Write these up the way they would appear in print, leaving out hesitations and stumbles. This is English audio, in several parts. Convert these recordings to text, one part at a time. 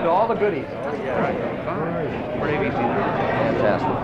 to all the goodies. Oh, yeah. Pretty easy. Fantastic.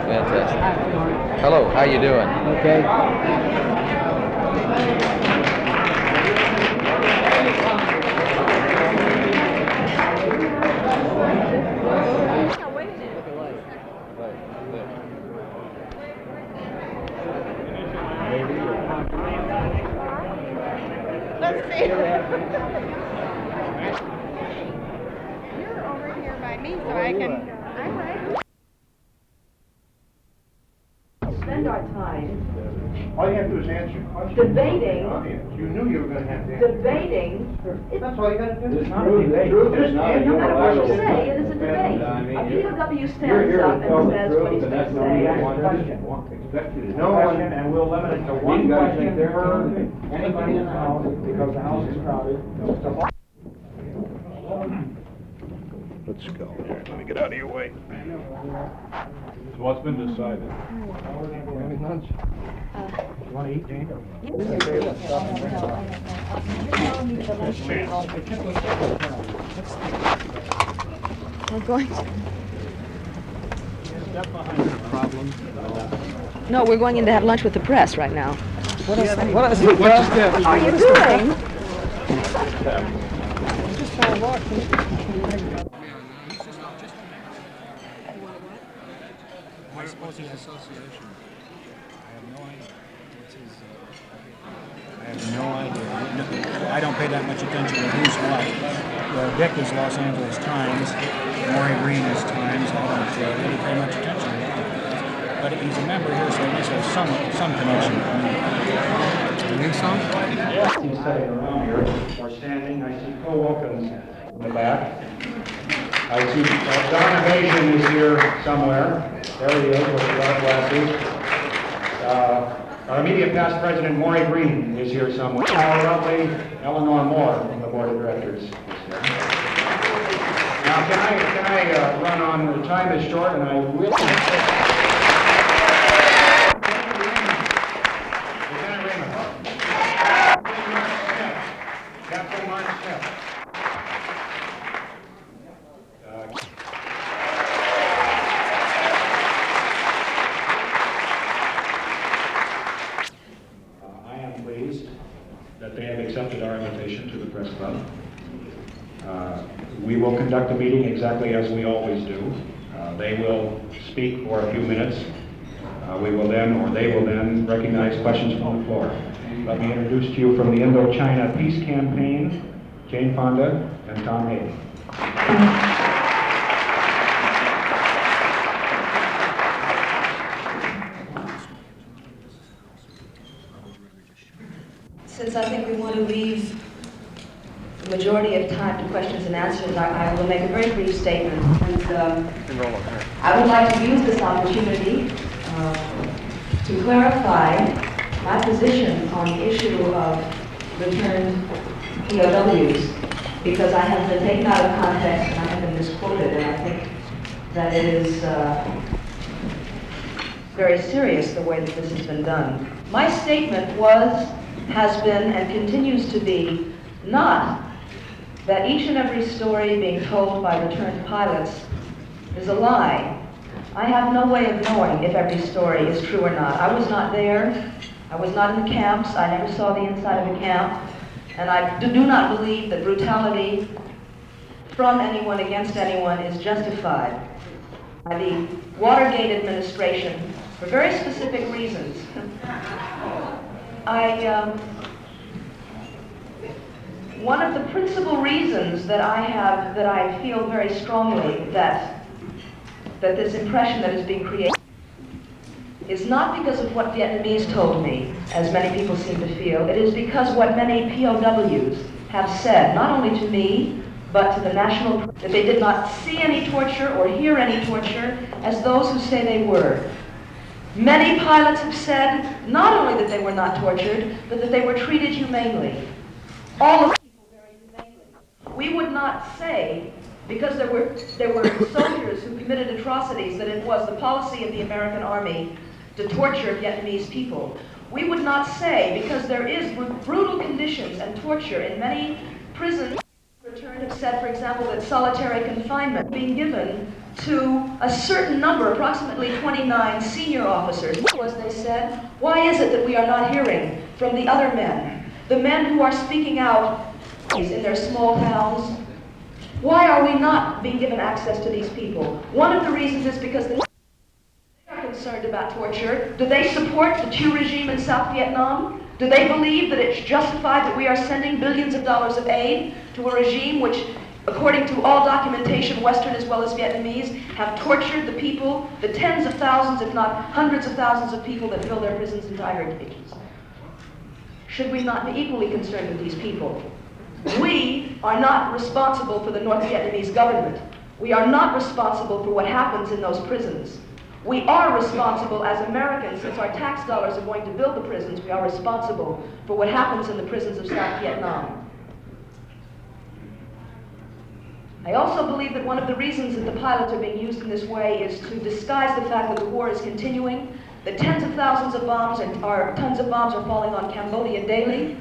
Fantastic. Hello, how you doing? Okay. Let's see. You're over here by me, so I can. I'm right. Spend our time All you have to do is answer your question. debating, You knew you were going to have to answer. debating. That's all you got to do. It's not a debate. Just not a answer No matter what you the say, it is a debate. I mean, A POW You're stands here up to tell and the says what truth, he's and going that's to the say. only Ask one question. expect you to No no one- question, and we'll limit it to one question per anybody in the house, because the house is crowded. Let's go. Here, let me get out of your way. So what's been decided? Lunch. You want to eat, Jane? We're going to. No, we're going in to have lunch with the press right now. What is How are you doing? I suppose he's association. I have no idea. I don't pay that much attention to who's what. Dick is Los Angeles Times, Maury Green is Times. I don't really pay much attention to that. But he's a member here, so at least there's some connection. You think so? He's sitting around here, or standing. I see Cole Wilkins in the back. I see Tom Hayden is here somewhere. There he is with the dark glasses. Our immediate past president, Maury Green, is here somewhere. Our lovely Eleanor Moore from the board of directors is here. Now, can I run on? The time is short, and I really. Lieutenant Raymond. Captain Mark Smith. I am pleased that they have accepted our invitation to the press club. We will conduct the meeting exactly as we always do. They will speak for a few minutes. We will then, or they will then, recognize questions from the floor. Let me introduce to you from the Indochina Peace Campaign, Jane Fonda and Tom Hayden. Since I think we want to leave the majority of time to questions and answers, I will make a very brief statement. And I would like to use this opportunity to clarify my position on the issue of returned POWs, because I have been taken out of context and I have been misquoted, and I think that it is very serious the way that this has been done. My statement was, has been, and continues to be not that each and every story being told by returned pilots is a lie. I have no way of knowing if every story is true or not. I was not there. I was not in the camps. I never saw the inside of a camp. And I do not believe that brutality from anyone against anyone is justified by the Watergate administration for very specific reasons. One of the principal reasons that I feel very strongly that this impression that is being created is not because of what Vietnamese told me, as many people seem to feel. It is because what many POWs have said, not only to me, but to the national, that they did not see any torture or hear any torture as those who say they were. Many pilots have said not only that they were not tortured, but that they were treated humanely. All of people very humanely. We would not say, because there were soldiers who committed atrocities, that it was the policy of the American Army to torture Vietnamese people. We would not say, because there is brutal conditions and torture in many prisons, returned have said, for example, that solitary confinement being given to a certain number, approximately 29 senior officers. Was they said, why is it that we are not hearing from the other men, the men who are speaking out in their small towns? Why are we not being given access to these people? One of the reasons is because they are concerned about torture. Do they support the Thieu regime in South Vietnam? Do they believe that it's justified that we are sending billions of dollars of aid to a regime which, according to all documentation, Western as well as Vietnamese, have tortured the people, the tens of thousands, if not hundreds of thousands of people that fill their prisons and tiger cages? Should we not be equally concerned with these people? We are not responsible for the North Vietnamese government. We are not responsible for what happens in those prisons. We are responsible as Americans, since our tax dollars are going to build the prisons, we are responsible for what happens in the prisons of South Vietnam. I also believe that one of the reasons that the pilots are being used in this way is to disguise the fact that the war is continuing, that tens of thousands of bombs or tons of bombs are falling on Cambodia daily,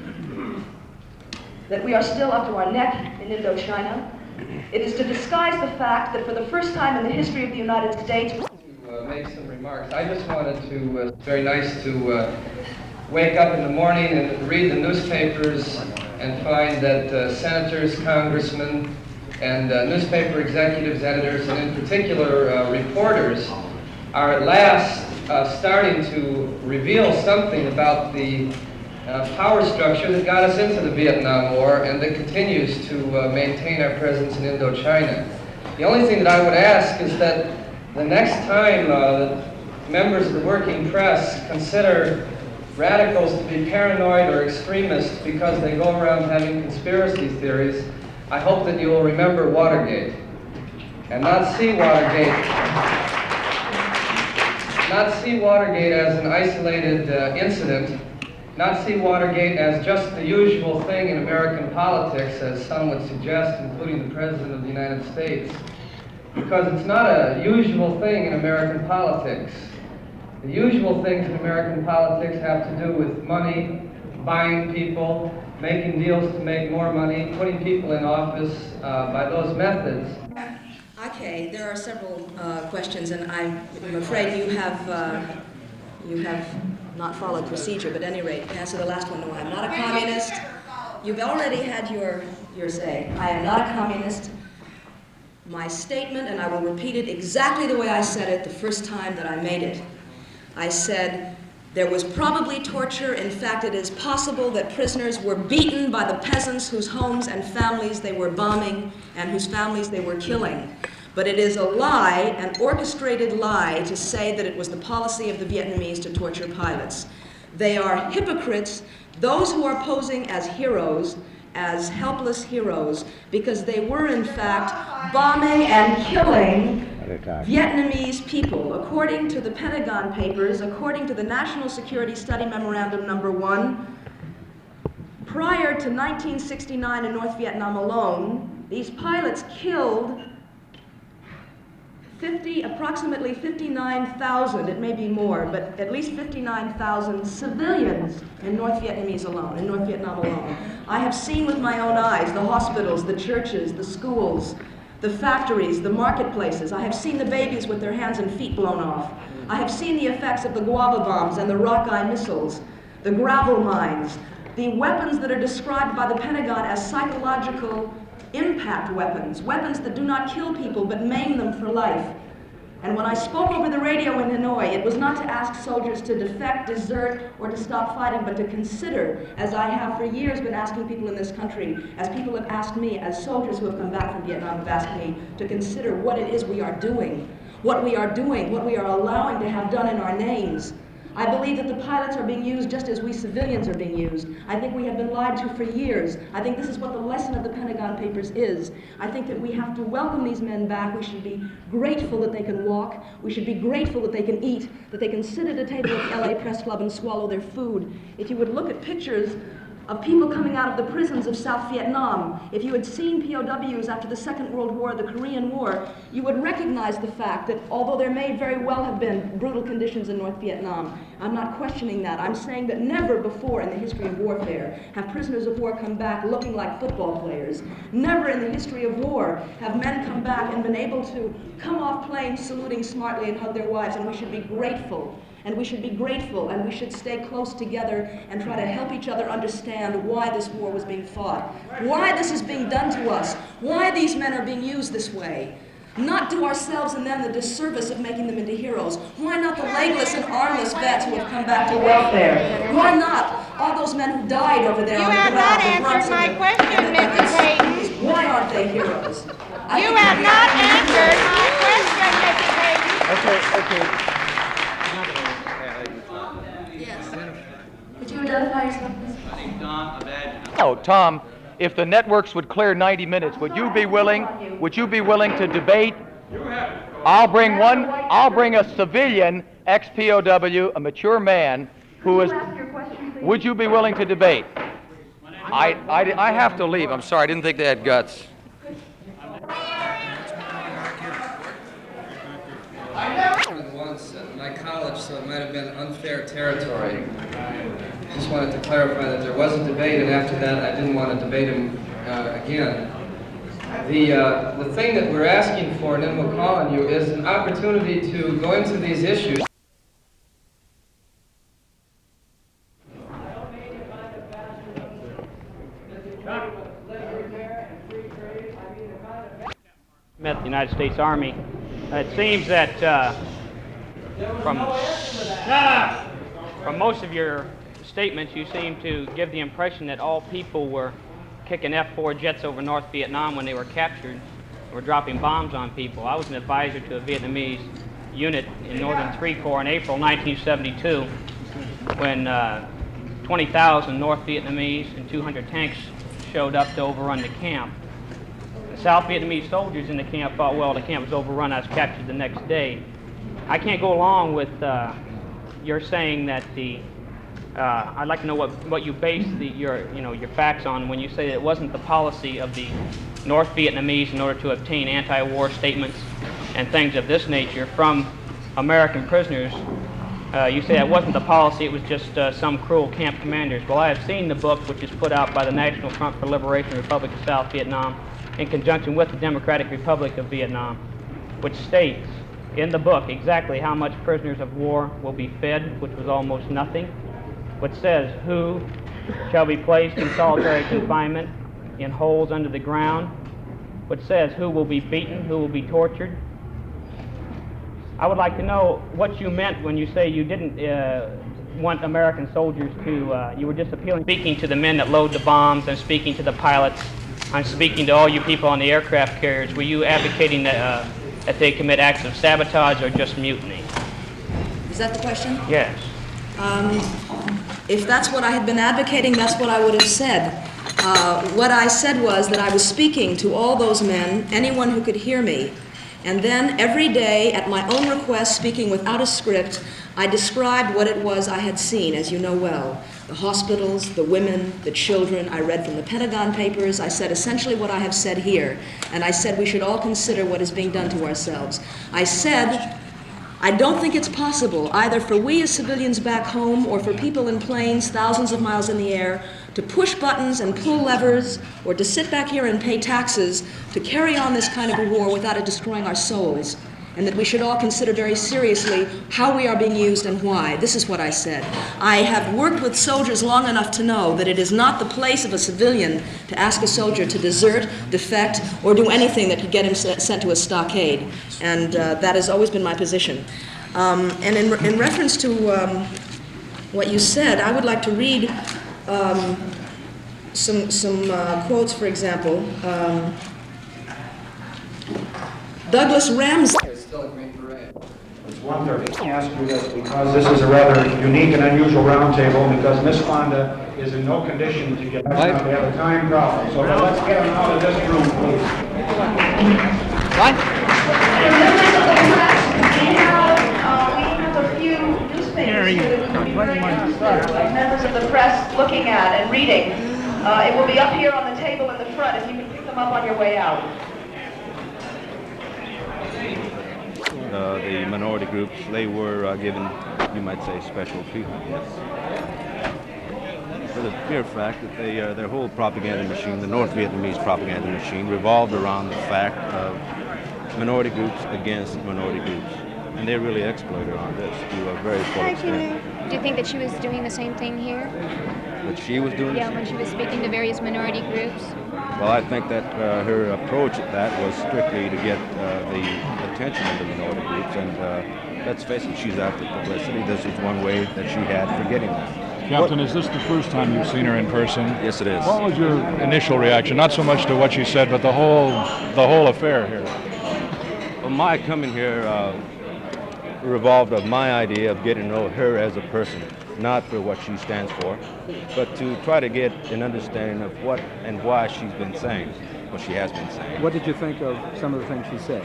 that we are still up to our neck in Indochina. It is to disguise the fact that for the first time in the history of the United States, make some remarks. I just wanted to, it's very nice to wake up in the morning and read the newspapers and find that senators, congressmen, and newspaper executives, editors, and in particular reporters are at last starting to reveal something about the power structure that got us into the Vietnam War and that continues to maintain our presence in Indochina. The only thing that I would ask is that the next time members of the working press consider radicals to be paranoid or extremists because they go around having conspiracy theories, I hope that you will remember Watergate and not see Watergate as an isolated incident, not see Watergate as just the usual thing in American politics, as some would suggest, including the President of the United States. Because it's not a usual thing in American politics. The usual things in American politics have to do with money, buying people, making deals to make more money, putting people in office by those methods. Okay, there are several questions, and I'm afraid you have not followed procedure, but at any rate, to answer the last one, no, I'm not a communist. You've already had your say. I am not a communist. My statement, and I will repeat it exactly the way I said it the first time that I made it. I said there was probably torture. In fact, it is possible that prisoners were beaten by the peasants whose homes and families they were bombing and whose families they were killing. But it is a lie, an orchestrated lie, to say that it was the policy of the Vietnamese to torture pilots. They are hypocrites, those who are posing as heroes, as helpless heroes, because they were in fact bombing and killing Vietnamese people. According to the Pentagon Papers, according to the National Security Study Memorandum No. 1, prior to 1969 in North Vietnam alone, these pilots killed approximately 59,000, it may be more, but at least 59,000 civilians in North Vietnamese alone, in North Vietnam alone. I have seen with my own eyes the hospitals, the churches, the schools, the factories, the marketplaces. I have seen the babies with their hands and feet blown off. I have seen the effects of the guava bombs and the rock-eye missiles, the gravel mines, the weapons that are described by the Pentagon as psychological impact weapons, weapons that do not kill people but maim them for life. And when I spoke over the radio in Hanoi, it was not to ask soldiers to defect, desert, or to stop fighting, but to consider, as I have for years been asking people in this country, as people have asked me, as soldiers who have come back from Vietnam have asked me, to consider what it is we are doing, what we are allowing to have done in our names. I believe that the pilots are being used just as we civilians are being used. I think we have been lied to for years. I think this is what the lesson of the Pentagon Papers is. I think that we have to welcome these men back. We should be grateful that they can walk. We should be grateful that they can eat, that they can sit at a table at the LA Press Club and swallow their food. If you would look at pictures of people coming out of the prisons of South Vietnam. If you had seen POWs after the Second World War, the Korean War, you would recognize the fact that although there may very well have been brutal conditions in North Vietnam, I'm not questioning that. I'm saying that never before in the history of warfare have prisoners of war come back looking like football players. Never in the history of war have men come back and been able to come off planes saluting smartly and hug their wives, and we should be grateful. And we should be grateful, and we should stay close together and try to help each other understand why this war was being fought, why this is being done to us, why these men are being used this way. Not do ourselves and them the disservice of making them into heroes. Why not the legless and armless vets who have come back to welfare? Why not all those men who died over there You on the have ground? not answered my question, Mrs. Hayden. Why aren't they heroes? You have not answered my question, Mrs. Hayden. Okay. Would you identify yourself, please? Oh, Tom, if the networks would clear 90 minutes, would you be willing to debate? I'll bring a civilian ex-POW, a mature man who is, would you be willing to debate? I have to leave. I'm sorry, I didn't think they had guts. Once at my college, so it might have been unfair territory. Just wanted to clarify that there was a debate, and after that, I didn't want to debate him again. The thing that we're asking for, and then we'll call on you, is an opportunity to go into these issues. Met the United States Army. It seems that from most of your statements, you seem to give the impression that all people were kicking F-4 jets over North Vietnam when they were captured, were dropping bombs on people. I was an advisor to a Vietnamese unit in Northern 3 Corps in April 1972 when 20,000 North Vietnamese and 200 tanks showed up to overrun the camp. The South Vietnamese soldiers in the camp thought, well, the camp was overrun, I was captured the next day. I can't go along with your saying that I'd like to know what you base your facts on when you say that it wasn't the policy of the North Vietnamese in order to obtain anti-war statements and things of this nature from American prisoners. You say that wasn't the policy, it was just some cruel camp commanders. Well, I have seen the book, which is put out by the National Front for Liberation of the Republic of South Vietnam in conjunction with the Democratic Republic of Vietnam, which states in the book exactly how much prisoners of war will be fed, which was almost nothing, which says who shall be placed in solitary confinement in holes under the ground, which says who will be beaten, who will be tortured. I would like to know what you meant when you say you didn't want American soldiers to, you were just appealing, speaking to the men that load the bombs and speaking to the pilots. I'm speaking to all you people on the aircraft carriers. Were you advocating that they commit acts of sabotage or just mutiny? Is that the question? Yes. If that's what I had been advocating, that's what I would have said. What I said was that I was speaking to all those men, anyone who could hear me, and then every day, at my own request, speaking without a script, I described what it was I had seen, as you know well. The hospitals, the women, the children. I read from the Pentagon Papers. I said essentially what I have said here. And I said we should all consider what is being done to ourselves. I said, I don't think it's possible, either for we as civilians back home or for people in planes thousands of miles in the air, to push buttons and pull levers or to sit back here and pay taxes to carry on this kind of a war without it destroying our souls. And that we should all consider very seriously how we are being used and why. This is what I said. I have worked with soldiers long enough to know that it is not the place of a civilian to ask a soldier to desert, defect, or do anything that could get him sent to a stockade. And that has always been my position. And in reference to what you said, I would like to read some quotes, for example. Douglas Ramsey. It's 1:30. I ask you this because this is a rather unique and unusual roundtable because Miss Fonda is in no condition to get out. We have a time problem. So let's get them out of this room, please. We have a few newspapers here that members of the press looking at and reading. It will be up here on the table in the front if you can pick them up on your way out. The minority groups, they were given, you might say, special treatment, yes. For the mere fact that their whole propaganda machine, the North Vietnamese propaganda machine, revolved around the fact of minority groups against minority groups. And they really exploited on this to a very full extent. Do you think that she was doing the same thing here? That she was doing Yeah, when she was speaking to various minority groups? Well, I think that her approach at that was strictly to get the attention of the minority groups, and let's face it, she's after publicity. This is one way that she had for getting that. Captain, is this the first time you've seen her in person? Yes, it is. What was your initial reaction? Not so much to what she said, but the whole affair here. Well, my coming here revolved of my idea of getting to know her as a person, not for what she stands for, but to try to get an understanding of what and why she's been saying what she has been saying. What did you think of some of the things she said?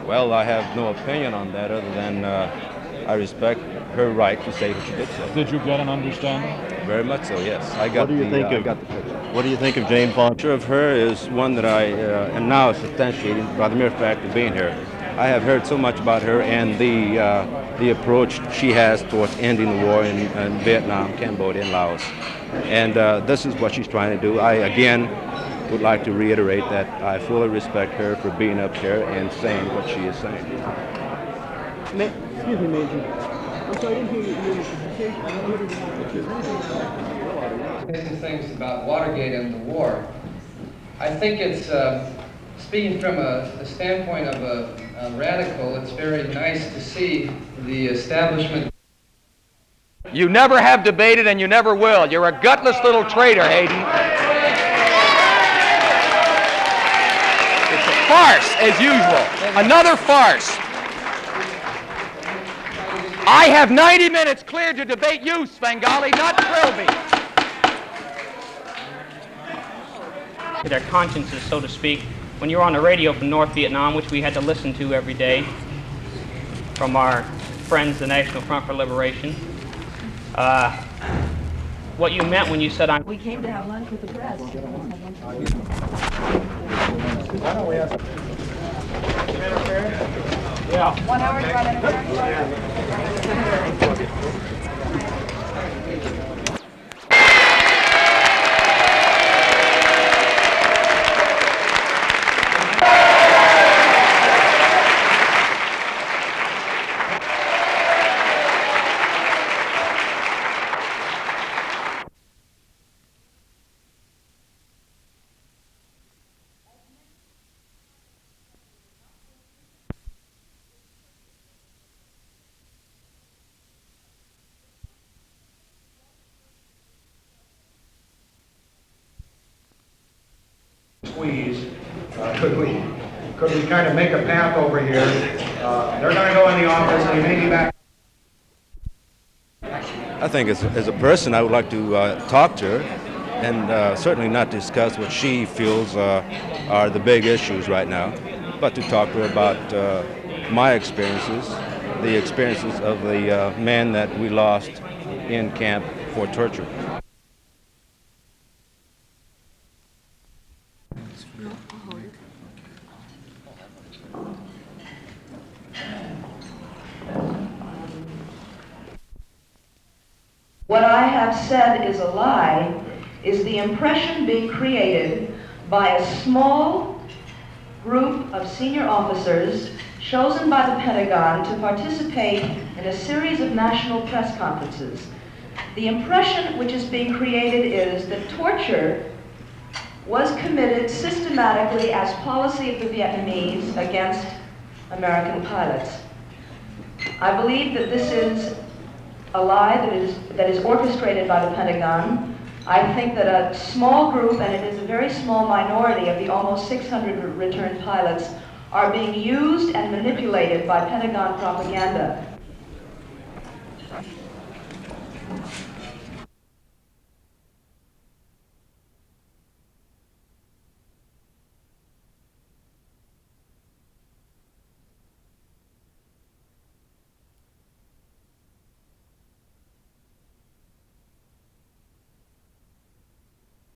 Well, I have no opinion on that other than I respect her right to say what she did say. Did you get an understanding? Very much so, yes. I got What do you think of? I got the picture. What do you think of Jane Fonda? Picture of her is one that I am now substantiating by the mere fact of being here. I have heard so much about her and the approach she has towards ending the war in Vietnam, Cambodia, and Laos. And this is what she's trying to do. I, again, would like to reiterate that I fully respect her for being up here and saying what she is saying. Excuse me, Major. I'm sorry, I didn't hear Saying things about Watergate and the war. I think it's, speaking from a standpoint of a radical, it's very nice to see the establishment. You never have debated and you never will. You're a gutless little traitor, Hayden. It's a farce, as usual. Another farce. I have 90 minutes cleared to debate you, Svengali, not Trilby. Their consciences, so to speak. When you were on the radio from North Vietnam, which we had to listen to every day from our friends, the National Front for Liberation, what you meant when you said We came to have lunch with the press. Why don't we ask? Yeah. 1 hour, you want Squeeze. Could we kind of make a path over here? They're going to go in the office and they may be back. I think as a person, I would like to talk to her and certainly not discuss what she feels are the big issues right now, but to talk to her about my experiences, the experiences of the men that we lost in camp for torture. What I have said is a lie is the impression being created by a small group of senior officers chosen by the Pentagon to participate in a series of national press conferences. The impression which is being created is that torture was committed systematically as policy of the Vietnamese against American pilots. I believe that this is a lie that is orchestrated by the Pentagon. I think that a small group, and it is a very small minority of the almost 600 returned pilots, are being used and manipulated by Pentagon propaganda.